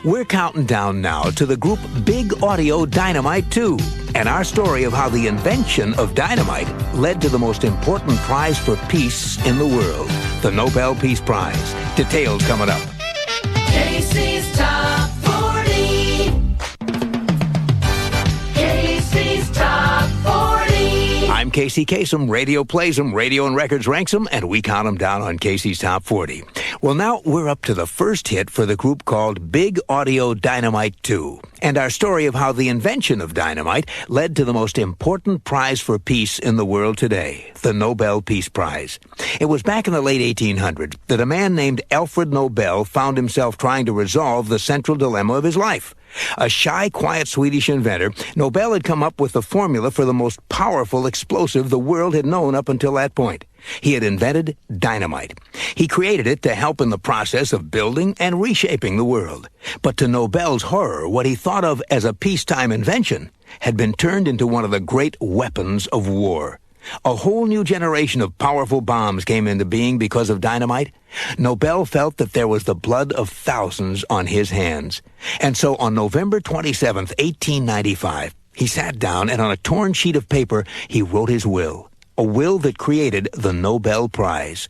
We're counting down now to the group Big Audio Dynamite 2, and our story of how the invention of dynamite led to the most important prize for peace in the world, the Nobel Peace Prize. Details coming up. Casey's Top 40. Casey's Top 40. I'm Casey Kasem. Radio plays them, radio and records ranks them, and we count them down on Casey's Top 40. Well, now we're up to the first hit for the group called Big Audio Dynamite 2, and our story of how the invention of dynamite led to the most important prize for peace in the world today, the Nobel Peace Prize. It was back in the late 1800s that a man named Alfred Nobel found himself trying to resolve the central dilemma of his life. A shy, quiet Swedish inventor, Nobel had come up with the formula for the most powerful explosive the world had known up until that point. He had invented dynamite. He created it to help in the process of building and reshaping the world. But to Nobel's horror, what he thought of as a peacetime invention had been turned into one of the great weapons of war. A whole new generation of powerful bombs came into being because of dynamite. Nobel felt that there was the blood of thousands on his hands. And so on November 27th, 1895, he sat down and on a torn sheet of paper, he wrote his will. A will that created the Nobel Prize.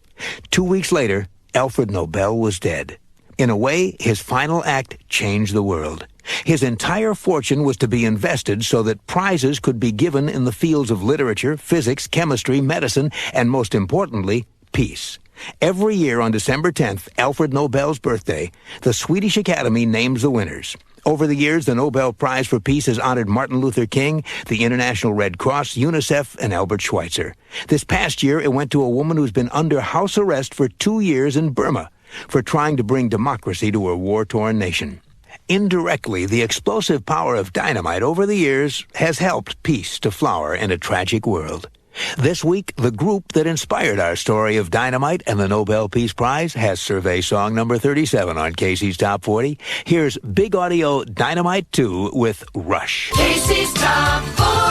2 weeks later, Alfred Nobel was dead. In a way, his final act changed the world. His entire fortune was to be invested so that prizes could be given in the fields of literature, physics, chemistry, medicine, and most importantly, peace. Every year on December 10th, Alfred Nobel's birthday, the Swedish Academy names the winners. Over the years, the Nobel Prize for Peace has honored Martin Luther King, the International Red Cross, UNICEF, and Albert Schweitzer. This past year, it went to a woman who's been under house arrest for 2 years in Burma for trying to bring democracy to a war-torn nation. Indirectly, the explosive power of dynamite over the years has helped peace to flower in a tragic world. This week, the group that inspired our story of dynamite and the Nobel Peace Prize has survey song number 37 on Casey's Top 40. Here's Big Audio Dynamite 2 with Rush. Casey's Top 40.